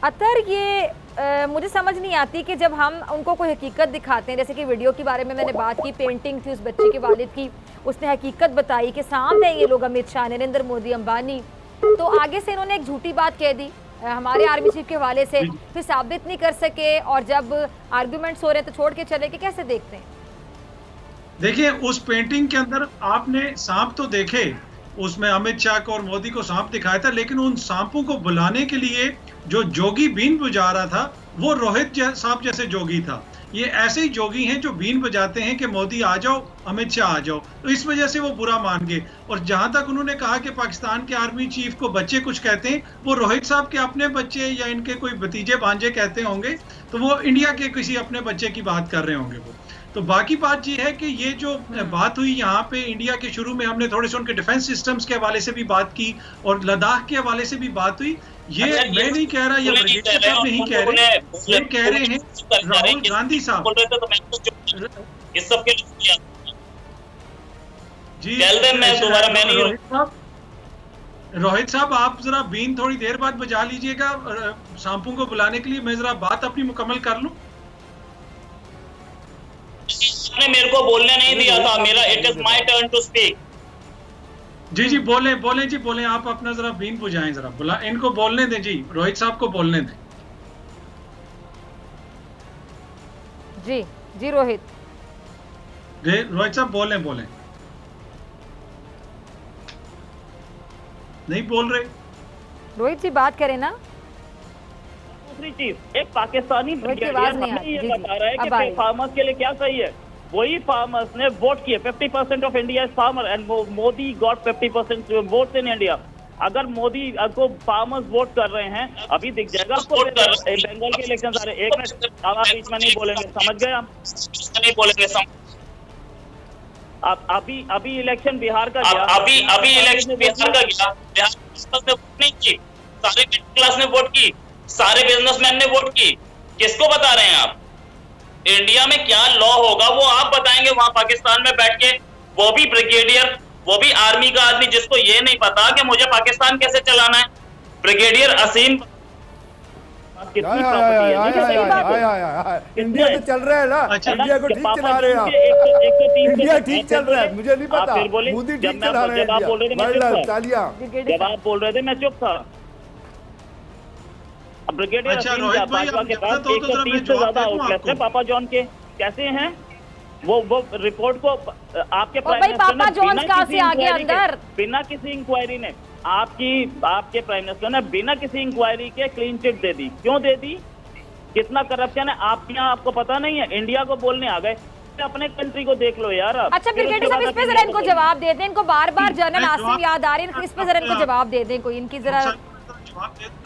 अतर, ये मुझे समझ नहीं आती कि जब हम उनको कोई हकीकत दिखाते हैं, जैसे कि वीडियो के बारे में मैंने बात की, पेंटिंग थी उस बच्चे के वालिद की, उसने हकीकत बताई कि सामने ये लोग अमित शाह, नरेंद्र मोदी, अंबानी, तो आगे से इन्होंने एक झूठी बात कह दी हमारे आर्मी चीफ के हवाले से, फिर साबित नहीं कर सके और जब आर्गुमेंट्स हो रहे तो छोड़ के चले गए। कैसे देखते हैं? देखिए, उस पेंटिंग के अंदर आपने सांप तो देखे, उसमें अमित शाह को और मोदी को सांप दिखाया था, लेकिन उन सांपों को बुलाने के लिए जो जोगी बीन बजा रहा था वो रोहित साहब जैसे जोगी था। ये ऐसे ही जोगी हैं जो बीन बजाते हैं कि मोदी आ जाओ, अमित शाह आ जाओ, तो इस वजह से वो बुरा मान गए। और जहां तक उन्होंने कहा कि पाकिस्तान के आर्मी चीफ को बच्चे कुछ कहते हैं, वो रोहित साहब के अपने बच्चे या इनके कोई भतीजे भांजे कहते होंगे, तो वो इंडिया के किसी अपने बच्चे की बात कर रहे होंगे वो। तो बाकी बात ये है कि ये जो बात हुई यहाँ पे इंडिया के शुरू में, हमने थोड़े से उनके डिफेंस सिस्टम्स के हवाले से भी बात की और लद्दाख के हवाले से भी बात हुई। ये मैं नहीं कह रहा, ये ब्रिगेडियर साहब नहीं कह रहे, ये कह रहे हैं राहुल गांधी साहब। बोल रहे थे तो मैं तो इस सब के लिए जी चल दे, मैं दोबारा मैं नहीं रोहित साहब, आप जरा बीन थोड़ी देर बाद बजा लीजिएगा सांपों को बुलाने के लिए, मैं जरा बात अपनी मुकम्मल कर लूं। ने मेरे को बोलने नहीं दिया था, मेरा it is my turn to speak. जी जी, बोले बोले जी, बोले आप अपना जरा बीन बुझाएं, जरा बुला, इनको बोलने दें जी, रोहित साहब को बोलने दें। जी जी रोहित रोहित साहब बोले, बोले नहीं बोल रहे। रोहित जी बात करें ना। दूसरी चीज, एक पाकिस्तानी की आवाज नहीं हमें आती। ये जी, बता रहा है अब आई। कि फार्मर्स के लिए क्या सही है। वही फार्मर्स ने वोट किए, 50% of India is farmer and Modi got 50% votes in India. अगर मोदी को फार्मर्स वोट कर रहे हैं, अभी दिख जाएगा आपको। बंगाल के इलेक्शन आ रहे, एक मिनट आप बीच में नहीं बोलेंगे, समझ गए आप? नहीं बोलेंगे आप अभी इलेक्शन बिहार का गया, अभी इलेक्शन बिहार का गया, बिहार ने वोट नहीं की, सारे मिडिल क्लास ने वोट की, सारे बिजनेसमैन ने वोट की। किसको बता रहे हैं आप? इंडिया में क्या लॉ होगा वो आप बताएंगे वहां पाकिस्तान में बैठ के, वो भी ब्रिगेडियर, वो भी आर्मी का आदमी जिसको ये नहीं पता कि मुझे पाकिस्तान कैसे चलाना है। ब्रिगेडियर असीम इंडिया तो चल रहा है ना, अच्छा, इंडिया को ठीक चला रहे हैं आप। इंडिया ठीक चल रहा है, मुझे नहीं पता, मोदी ठीक चला रहे हैं जब आप बोल रहे थे मैं चुप था। ब्रिगेडियर जब आप बोल रहे थे मैं चुप था। ब्रिगेडियर अच्छा, असीम रोहित भाई, बाजवा के आप पास कहते हो तो जरा मैं 130 से जवाब ज्यादा दे दूं आउटलेट्स है आपको। पापा जॉन के। कैसे हैं वो रिपोर्ट को आपके ओ प्राइम भाई, मिनिस्टर ने पापा जॉन्स बिना कहाँ किसी से आ गए इंक्वायरी के- अंदर? बिना किसी इंक्वायरी ने आपके प्राइम मिनिस्टर ने बिना किसी इंक्वायरी के क्लीन चिट दे दी। क्यों दे दी? कितना करप्शन है आपके यहाँ, आपको पता नहीं है? इंडिया को बोलने आ गए, अपने कंट्री को देख लो यार आप। अच्छा फिर ब्रिगेडियर उसके साहब, बाद इस पे आप जरा इंडिया इनको को जवाब दे दें। इनको बार बार जनरल मैं आसिम जवाब- याद आ रहे हैं, इस पे जरा इनको जवाब दे दें कोई, इनकी जरा। जवाब दे दूं।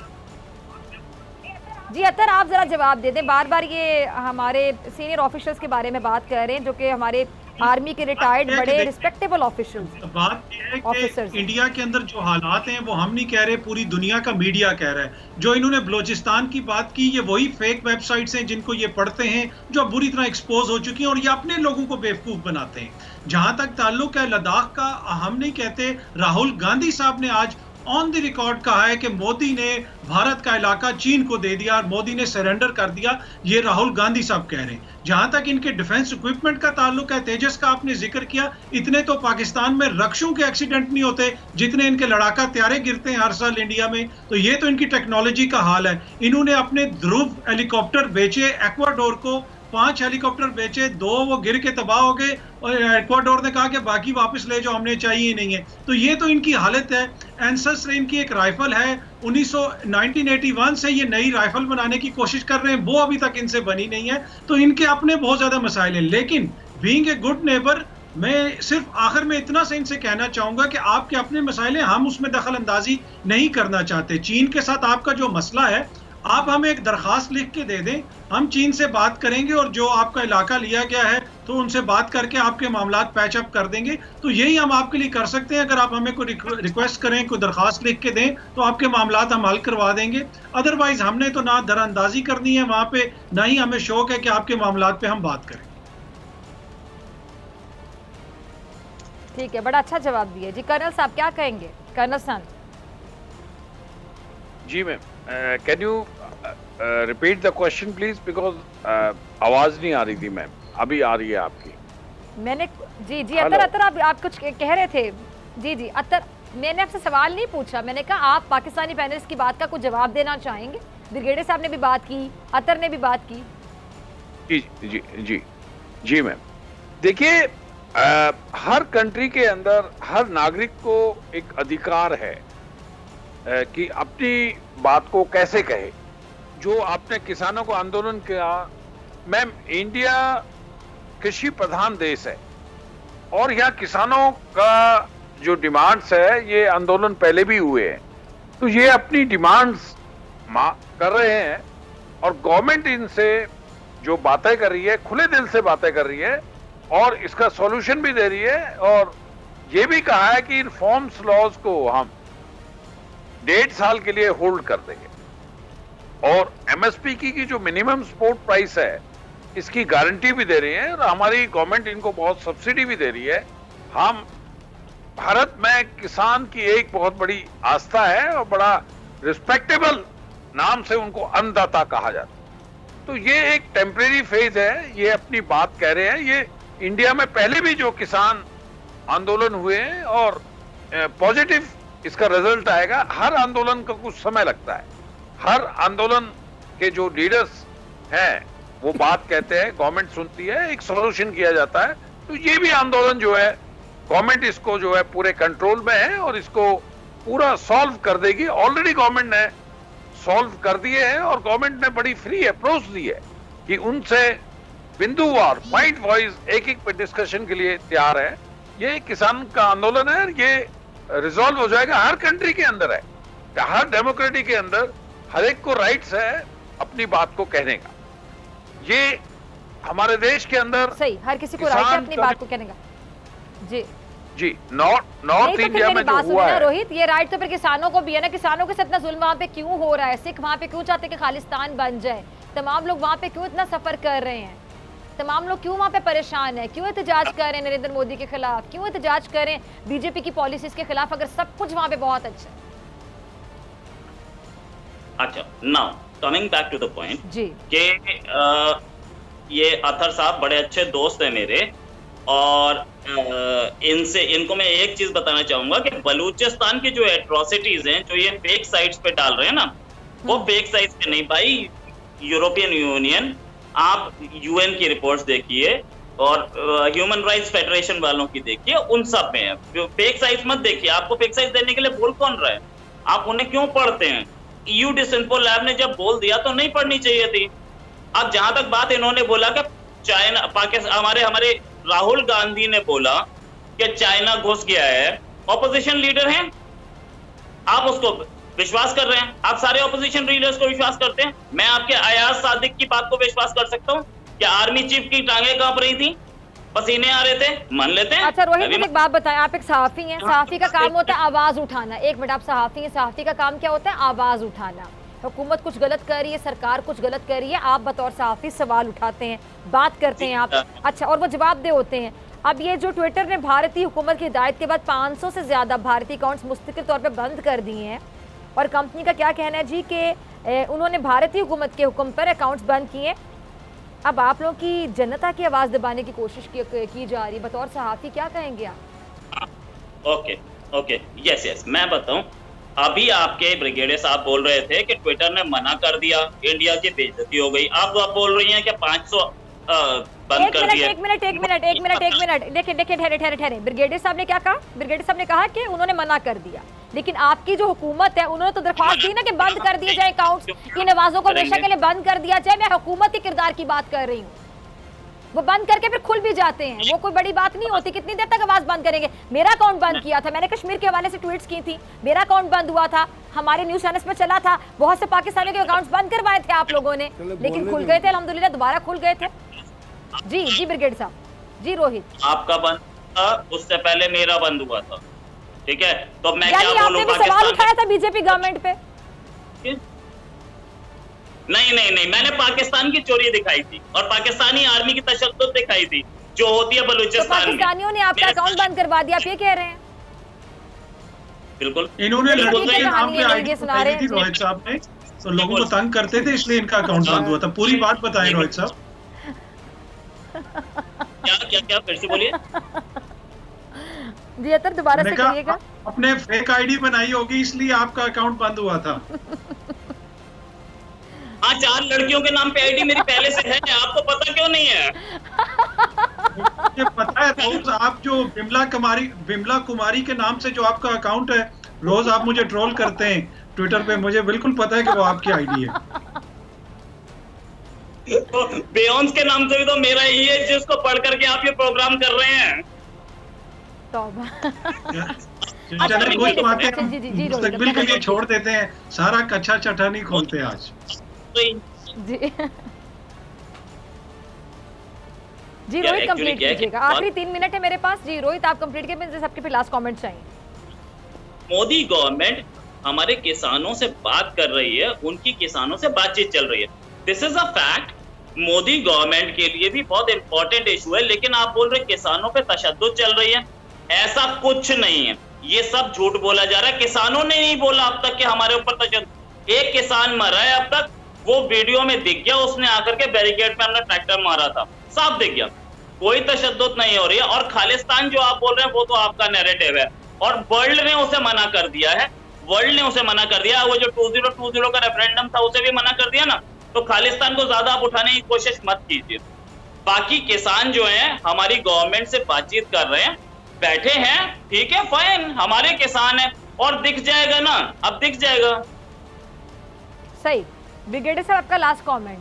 जी अतर, आप जरा जवाब दे दें। बार बार ये हमारे सीनियर ऑफिसर्स के बारे में बात कर रहे हैं, जो कि हमारे आर्मी के रिटायर्ड बात यह है कि बड़े देखिए, रिस्पेक्टेबल ऑफिसर्स। बात यह है Officers. कि इंडिया के अंदर जो हालात हैं वो हम नहीं कह रहे, पूरी दुनिया का मीडिया कह रहा है। जो इन्होंने बलोचिस्तान की बात की, ये वही फेक वेबसाइट्स हैं जिनको ये पढ़ते हैं, जो बुरी तरह एक्सपोज हो चुकी हैं, और ये अपने लोगों को बेवकूफ बनाते हैं। जहां तक ताल्लुक है लद्दाख का, हम नहीं कहते, राहुल गांधी साहब ने आज ऑन द रिकॉर्ड कहा है कि मोदी ने भारत का इलाका चीन को दे दिया और मोदी ने सरेंडर कर दिया। ये राहुल गांधी साहब कह रहे हैं। जहां तक इनके डिफेंस इक्विपमेंट का ताल्लुक है, तेजस का आपने जिक्र किया, इतने तो पाकिस्तान में रक्षों के एक्सीडेंट नहीं होते जितने इनके लड़ाका त्यारे गिरते हैं हर साल इंडिया में। तो ये तो इनकी टेक्नोलॉजी का हाल है। इन्होंने अपने ध्रुव हेलीकॉप्टर बेचे एक्वाडोर को, 5 हेलीकॉप्टर बेचे, 2 वो गिर के तबाह हो गए और एक्वाडोर ने कहा कि बाकी वापस ले जाओ, हमने चाहिए ही नहीं है। तो ये तो इनकी हालत है। एंसेस्टर इनकी एक राइफल है, 1981 से ये नई राइफल बनाने की कोशिश कर रहे हैं, वो अभी तक इनसे बनी नहीं है। तो इनके अपने बहुत ज्यादा मसाइल हैं। लेकिन बीइंग ए गुड नेबर, मैं सिर्फ आखिर में इतना से इनसे कहना चाहूंगा कि आपके अपने मसाइल हैं, हम उसमें दखल अंदाजी नहीं करना चाहते। चीन के साथ आपका जो मसला है, आप हमें एक दरखास्त लिख के दे दें, हम चीन से बात करेंगे और जो आपका इलाका लिया गया है तो उनसे बात करके आपके मामलात पैच अप कर देंगे। तो यही हम आपके लिए कर सकते हैं। अगर आप हमें कोई रिक्वेस्ट करें, कोई दरखास्त लिख के दें, तो आपके मामलात हम हल करवा देंगे। अदरवाइज हमने तो ना दरअंदाजी करनी है वहां पे, ना ही हमें शौक है कि आपके मामलात पे हम बात करें। ठीक है, बड़ा अच्छा जवाब दिया जी। कर्नल साहब क्या कहेंगे? Colonel son. जी ma'am, can you repeat the question please, because आवाज नहीं आ रही थी मैम, अभी आ रही है आपकी। मैंने जी जी हेलो। अतर आप कुछ कह रहे थे। जी जी अतर, मैंने आपसे सवाल नहीं पूछा, मैंने कहा आप पाकिस्तानी पैनलिस्ट की बात का कुछ जवाब देना चाहेंगे? ब्रिगेडियर साहब ने भी बात की, अतर ने भी बात की। जी जी जी जी मैम, देखिए, हर कंट्री के अंदर हर नागरिक को एक अधिकार है कि अपनी बात को कैसे कहे। जो आपने किसानों को आंदोलन किया, मैम, इंडिया कृषि प्रधान देश है और यहाँ किसानों का जो डिमांड्स है, ये आंदोलन पहले भी हुए हैं, तो ये अपनी डिमांड्स कर रहे हैं और गवर्नमेंट इनसे जो बातें कर रही है, खुले दिल से बातें कर रही है और इसका सॉल्यूशन भी दे रही है। और ये भी कहा है कि इन फॉर्म्स लॉज को हम 1.5 साल के लिए होल्ड कर देंगे और एमएसपी की जो मिनिमम सपोर्ट प्राइस है, इसकी गारंटी भी दे रही है और हमारी गवर्नमेंट इनको बहुत सब्सिडी भी दे रही है। हम भारत में किसान की एक बहुत बड़ी आस्था है और बड़ा रिस्पेक्टेबल नाम से उनको अन्नदाता कहा जाता है। तो ये एक टेम्परेरी फेज है, ये अपनी बात कह रहे हैं। ये इंडिया में पहले भी जो किसान आंदोलन हुए हैं और पॉजिटिव इसका रिजल्ट आएगा। हर आंदोलन का कुछ समय लगता है, हर आंदोलन के जो लीडर्स हैं वो बात कहते हैं, गवर्नमेंट सुनती है, एक सॉल्यूशन किया जाता है। तो ये भी आंदोलन जो है, गवर्नमेंट इसको जो है पूरे कंट्रोल में है और इसको पूरा सॉल्व कर देगी। ऑलरेडी गवर्नमेंट ने सॉल्व कर दिए हैं और गवर्नमेंट ने बड़ी फ्री अप्रोच दी है कि उनसे बिंदुवार पॉइंट वाइज एक एक पे डिस्कशन के लिए तैयार है। ये किसान का आंदोलन है, ये रिजॉल्व हो जाएगा। हर कंट्री के अंदर है, हर डेमोक्रेसी के अंदर हर एक को राइट्स है अपनी बात को कहने का। ये हमारे देश के अंदर सही, हर किसी को राइट है अपनी बात को कहने का। जी जी, नॉर्थ इंडिया में जो हुआ है रोहित, ये राइट तो फिर किसानों को भी है ना। किसानों के साथ इतना जुल्म वहाँ पे क्यों हो रहा है? सिख वहाँ पे क्यों चाहते हैं कि खालिस्तान बन जाए? तमाम लोग वहाँ पे क्यों इतना सफर कर रहे हैं? तमाम लोग क्यों वहाँ पे परेशान है? क्यों एहतजाज कर रहे हैं नरेंद्र मोदी के खिलाफ? क्यों एहतजाज कर रहे हैं बीजेपी की पॉलिसीज के खिलाफ, अगर सब कुछ वहाँ पे बहुत अच्छा है? अच्छा, now coming back to the point जी, कि ये अथर साहब बड़े अच्छे दोस्त हैं मेरे और इनको मैं एक चीज बताना चाहूंगा कि बलूचिस्तान की जो एट्रोसिटीज हैं, जो ये फेक साइट्स पे डाल रहे हैं ना, वो फेक साइज के नहीं भाई। यूरोपियन यूनियन, आप यूएन की रिपोर्ट्स देखिए और ह्यूमन राइट्स फेडरेशन वालों की देखिए, उन सब में है। फेक साइज मत देखिए, आपको फेक साइज देने के लिए बोल कौन रहा है? आप उन्हें क्यों पढ़ते हैं? EU डिसइंफो लैब ने जब बोल दिया तो नहीं पढ़नी चाहिए थी। अब जहां तक बात इन्होंने बोला कि चाइना, पाकिस्तान, हमारे राहुल गांधी ने बोला कि चाइना घुस गया है, ऑपोजिशन लीडर हैं, आप उसको विश्वास कर रहे हैं? आप सारे ऑपोजिशन लीडर्स को विश्वास करते हैं? मैं आपके अयाज सादिक की बात को विश्वास कर सकता हूँ? क्या आर्मी चीफ की टांगे कांप रही थी, पसीने आ रहे थे? मान लेते हैं। अच्छा रोहित, मुझे एक बात बताएं, आप एक सहाफी हैं, सहाफी का काम होता है आवाज उठाना। एक मिनट, आप सहाफी हैं, सहाफी का काम क्या होता है? आवाज उठाना। हुकूमत कुछ गलत कर रही है, सरकार कुछ गलत कर रही है, आप बतौर सहाफी सवाल उठाते हैं, बात करते हैं आप। अच्छा, और वो जवाबदेह होते हैं। अब ये जो ट्विटर ने भारतीय हुकूमत की हिदायत के बाद 500 से ज्यादा भारतीय अकाउंट्स मुस्तकिल तौर पर बंद कर दिए हैं, और कंपनी का क्या कहना है जी कि उन्होंने भारतीय हुकूमत के हुक्म पर अकाउंट्स बंद किए। अब आप लोगों की जनता की आवाज दबाने की कोशिश की जा रही है, बतौर सहाफी क्या कहेंगे आप? ओके, यस, मैं बताऊं। अभी आपके ब्रिगेडियर साहब बोल रहे थे कि ट्विटर ने मना कर दिया, इंडिया की बेइज्जती हो गई। आप बोल रही हैं कि 500 बंद कर दिया। एक मिनट, देखिए ठहरे। ब्रिगेडियर साहब ने क्या कहा? ब्रिगेडियर साहब ने कहा कि उन्होंने मना कर दिया, लेकिन आपकी जो हुकूमत है उन्होंने तो दरख्वास्त दी ना कि बंद कर दिए जाए अकाउंट्स, इन आवाजों को हमेशा के लिए बंद कर दिया जाए। मैं हुकूमत के किरदार की बात कर रही हूँ। वो बंद करके फिर खुल भी जाते हैं, वो कोई बड़ी बात नहीं होती। कितनी देर तक आवाज बंद करेंगे? मेरा अकाउंट बंद किया था, मैंने कश्मीर के हवाले से ट्वीट्स की थी, मेरा अकाउंट बंद हुआ था, हमारे न्यूज चैनल्स पे चला था, बहुत से पाकिस्तानियों के अकाउंट्स बंद करवाए थे आप लोगों ने, लेकिन खुल गए थे अल्हम्दुलिल्लाह, दोबारा खुल गए थे। जी ब्रिगेड साहब। जी रोहित, आपका बंद था, उससे पहले मेरा बंद हुआ था, ठीक है? तो मैं क्या बोलूं? आपने भी सवाल उठाया था बीजेपी गवर्नमेंट पे? नहीं, मैंने पाकिस्तान की चोरी दिखाई थी और पाकिस्तानी आर्मी की तशद्दुद दिखाई थी जो होती है बलूचिस्तान में। पाकिस्तानियों ने आपका अकाउंट बंद करवा दिया, आप ये कह रहे हैं? बिल्कुल, इन्होंने लोगों के नाम पे आईडी बनाई थी रोहित साहब ने, तो लोगों को तंग करते थे, इसलिए इनका अकाउंट बंद हुआ था। पूरी बात बताएं रोहित साहब। क्या फिर से बोलिए जी अतर, दोबारा से कहिएगा। अपने फेक आईडी बनाई होगी, इसलिए आपका अकाउंट बंद हुआ था। हाँ, 4 लड़कियों के नाम पे आईडी मेरी पहले से है, आपको पता क्यों नहीं है? मुझे पता है रोज, आप जो बिमला कुमारी के नाम से जो आपका अकाउंट है, रोज आप मुझे ट्रोल करते हैं ट्विटर पे, मुझे बिल्कुल पता है कि वो आपकी आईडी है। तो बेयॉन्स के नाम से भी तो मेरा ही है, जिसको पढ़ करके आप ये प्रोग्राम कर रहे हैं। चलिए कुछ बातें हम मुस्तकबिल के लिए छोड़ देते हैं, सारा कच्चा चटा नहीं खोलते आज। जी रोहित कंप्लीट कीजिएगा, आखिरी 3 मिनट है मेरे पास। जी रोहित, आप कंप्लीट कीजिए, सबके फिर लास्ट कमेंट चाहिए। मोदी गवर्नमेंट हमारे किसानों से बात कर रही है, उनकी किसानों से बातचीत चल रही है, this is a fact. Modi government के लिए भी बहुत इंपॉर्टेंट इशू है, लेकिन आप बोल रहे किसानों पे तशद्दुद चल रही है, ऐसा कुछ नहीं है, ये सब झूठ बोला जा रहा है। किसानों ने नहीं बोला अब तक कि हमारे ऊपर तशद्दुद। एक किसान मरा है अब तक, वो वीडियो में दिख गया, उसने आकर के बैरिकेड पे अपना ट्रैक्टर मारा था, साफ दिख गया, कोई तशद्दुद नहीं हो रही है। और खालिस्तान जो आप बोल रहे हैं वो तो आपका नैरेटिव है, और वर्ल्ड ने उसे मना कर दिया है, वर्ल्ड ने उसे मना कर दिया। वो जो 2020 का रेफरेंडम था उसे भी मना कर दिया ना, तो खालिस्तान को ज्यादा आप उठाने की कोशिश मत कीजिए। बाकी किसान जो हैं हमारी गवर्नमेंट से बातचीत कर रहे हैं, बैठे हैं, ठीक है, फाइन, हमारे किसान हैं, और दिख जाएगा ना, अब दिख जाएगा। सही। ब्रिगेडियर साहब, आपका लास्ट कमेंट।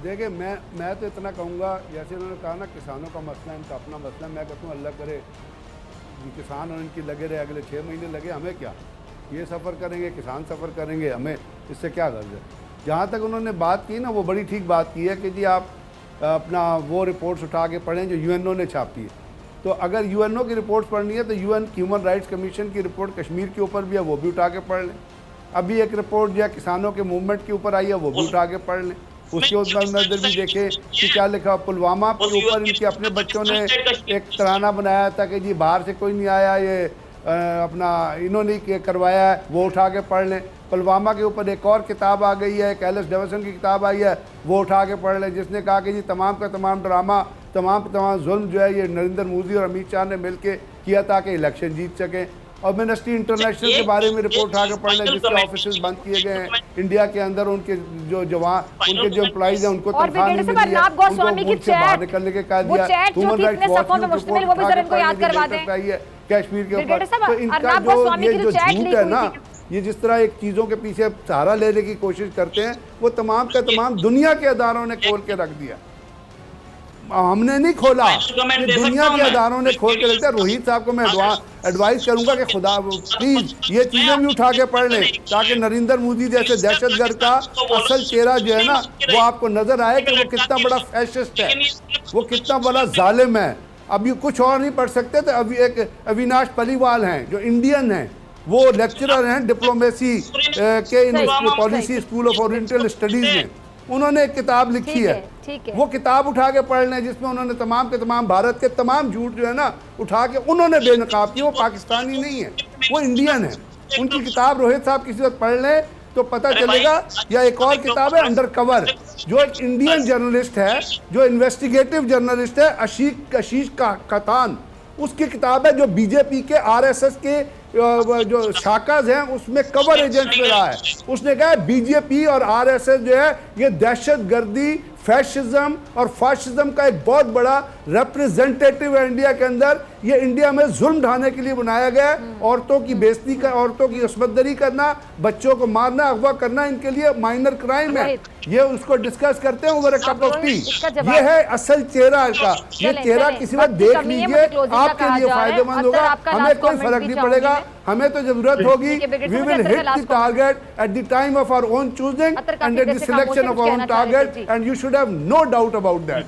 देखिए, मैं तो इतना कहूँगा, जैसे उन्होंने कहा ना किसानों का मसला इनका अपना मसला, मैं कहता हूँ अल्लाह करे किसान और इनकी लगे रहे, अगले 6 महीने लगे, हमें क्या, ये सफ़र करेंगे, किसान सफ़र करेंगे, हमें इससे क्या गर्ज है। जहाँ तक उन्होंने बात की ना, वो बड़ी ठीक बात की है कि जी आप अपना वो रिपोर्ट्स उठा के पढ़ें जो यूएनओ ने छापी है। तो अगर यूएनओ की रिपोर्ट्स पढ़नी है तो यूएन ह्यूमन राइट्स कमीशन की रिपोर्ट कश्मीर के ऊपर भी है, वो भी उठा के पढ़ लें। अभी एक रिपोर्ट जो है किसानों के मूवमेंट के ऊपर आई है, वो भी उठा के पढ़ लें, उसके नजर भी देखें कि क्या लिखा। पुलवामा के ऊपर इनके अपने बच्चों ने एक तराना बनाया था कि जी बाहर से कोई नहीं आया, ये अपना इन्होंने करवाया है, वो उठा के पढ़ लें। पुलवामा के ऊपर एक और किताब आ गई है, एक एलिस डेविसन की किताब आई है, वो उठा के पढ़ लें, जिसने कहा कि जी तमाम का तमाम ड्रामा, तमाम जुल्म जो है ये नरेंद्र मोदी और अमित शाह ने मिल के किया ताकि इलेक्शन जीत सकें। और मिनिस्ट्री इंटरनेशनल के बारे में रिपोर्ट उठा के पढ़ लें, जिसके ऑफिस बंद किए गए हैं इंडिया के अंदर, उनके जो जवान, उनके जो एम्प्लॉइज हैं उनको तनख्वाह नहीं मिली है, उनको मुल्क से बाहर निकलने के कह दिया। ह्यूमन राइट्स वॉच ने रिपोर्ट है कश्मीर के ऊपर। तो इनका जो ये जो झूठ है ना, ये जिस तरह एक चीज़ों के पीछे सहारा लेने की कोशिश करते हैं, वो तमाम का तमाम दुनिया के अदारों ने खोल के रख दिया। हमने नहीं खोला, ये दुनिया के अदारों ने खोल के रख दिया। रोहित साहब को मैं एडवाइस करूंगा कि खुदा प्लीज ये चीज़ें भी उठा के पढ़ लें, ताकि नरेंद्र मोदी जैसे दहशतगर्द का असल चेहरा जो है ना वो आपको नजर आए कि वो कितना बड़ा फैशिस्ट है, वो कितना बड़ा जालिम है। अभी कुछ और नहीं पढ़ सकते थे। अभी एक अविनाश पलीवाल हैं जो इंडियन हैं, वो लेक्चरर हैं डिप्लोमेसी के policy school of oriental studies में, उन्होंने एक किताब लिखी है, वो किताब उठा के पढ़ लें, जिसमें उन्होंने तमाम के तमाम भारत के तमाम झूठ जो है ना उठा के उन्होंने बेनकाब किए। वो पाकिस्तानी नहीं है, वो इंडियन है। उनकी किताब रोहित साहब किसी वक्त पढ़ लें तो पता चलेगा। या एक और किताब है अंडर कवर, जो एक इंडियन जर्नलिस्ट है, जो इन्वेस्टिगेटिव जर्नलिस्ट है, आशीष खतान, उसकी किताब है जो बीजेपी के आरएसएस के जो शाखाज हैं उसमें कवर एजेंट में रहा है। उसने कहा है बीजेपी और आरएसएस जो है ये दहशतगर्दी, फैशिज्म और फाशिज्म का एक बहुत बड़ा रिप्रेजेंटेटिव है इंडिया के अंदर। ये इंडिया में जुल्म ढाने के लिए बनाया गया है। औरतों की बेइज्जती का, औरतों की असमतदरी करना, बच्चों को मारना, अगवा करना इनके लिए माइनर क्राइम है। ये उसको डिस्कस करते हैं over a cup of T. ये है असल चेहरा का। ये चेहरा किसी वक्त देख लीजिए, आपके लिए फायदेमंद होगा। हमें कोई फर्क नहीं पड़ेगा, हमें तो जरूरत होगी we will hit the target at the time of our own choosing and at the selection of our own target and you should have no doubt about that.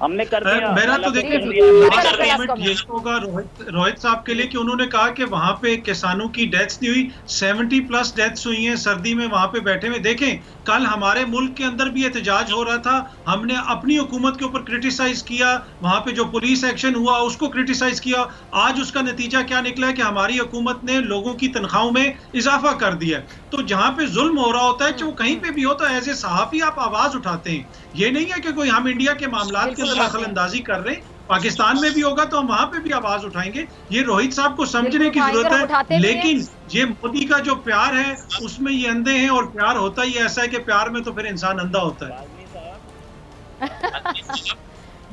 हमने कर दिया। मेरा तो देखिए लास्ट कमेंट ये होगा रोहित साहब के लिए कि उन्होंने कहा कि वहां पे किसानों की डेथ्स नहीं हुई, 70+ डेथ्स हुई हैं सर्दी में वहां पे बैठे हुए। देखें कल हमारे मुल्क के अंदर भी एहतजाज हो रहा था, हमने अपनी हुकूमत के ऊपर क्रिटिसाइज किया, वहां पे जो पुलिस एक्शन हुआ उसको क्रिटिसाइज किया। आज उसका नतीजा क्या निकला है कि हमारी हुकूमत ने लोगों की तनख्वाहों में इजाफा कर दिया। तो जहां पे जुल्म हो रहा होता है, चाहे वो कहीं पे भी होता है, एज ए सहाफी आप आवाज उठाते हैं। ये नहीं है कि कोई हम इंडिया के मामलात के अंदर दखल अंदाजी कर रहे हैं। पाकिस्तान में भी होगा तो हम वहां पे भी आवाज उठाएंगे। ये रोहित साहब को समझने की जरूरत है। लेकिन ये मोदी का जो प्यार है उसमें ये अंधे हैं, और प्यार होता ही ऐसा है कि प्यार में तो फिर इंसान अंधा होता है।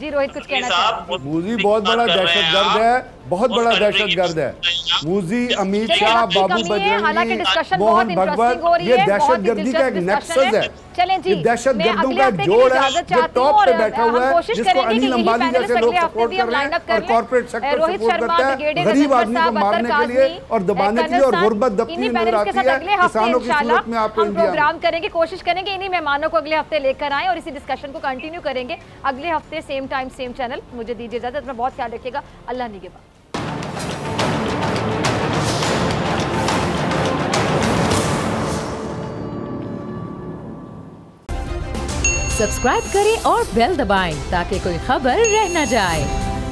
जी रोहित कुछ कहना चाहते हैं? मोदी बहुत बड़ा दहशतगर्द है, बहुत बड़ा दहशतगर्द है। मोदी, अमित शाह, बाबू बजरंगी, मोहन भगवत, ये दहशतगर्दी का एक नेक्सस है। ये दहशतगर्दों का जोड़ है जो टॉप पे बैठा हुआ है, जिसको अनिल अंबानी जैसे लोग सपोर्ट कर रहे हैं और कॉर्पोरेट सेक्टर सपोर्ट करता है गरीब आदमी को मारने के लिए और दबाने के लिए, और गुर्बत दबती नजर आती है किसानों की सूरत में। आपको प्रोग्राम करेंगे, कोशिश करेंगे इन्हीं मेहमानों को अगले हफ्ते लेकर आए और इसी डिस्कशन को कंटिन्यू करेंगे अगले हफ्ते सेम टाइम सेम चैनल। मुझे दीजिए इजाजत, अपना बहुत ख्याल रखिएगा। अल्लाह निगहबान। सब्सक्राइब करें और बेल दबाएं ताकि कोई खबर रह न जाए।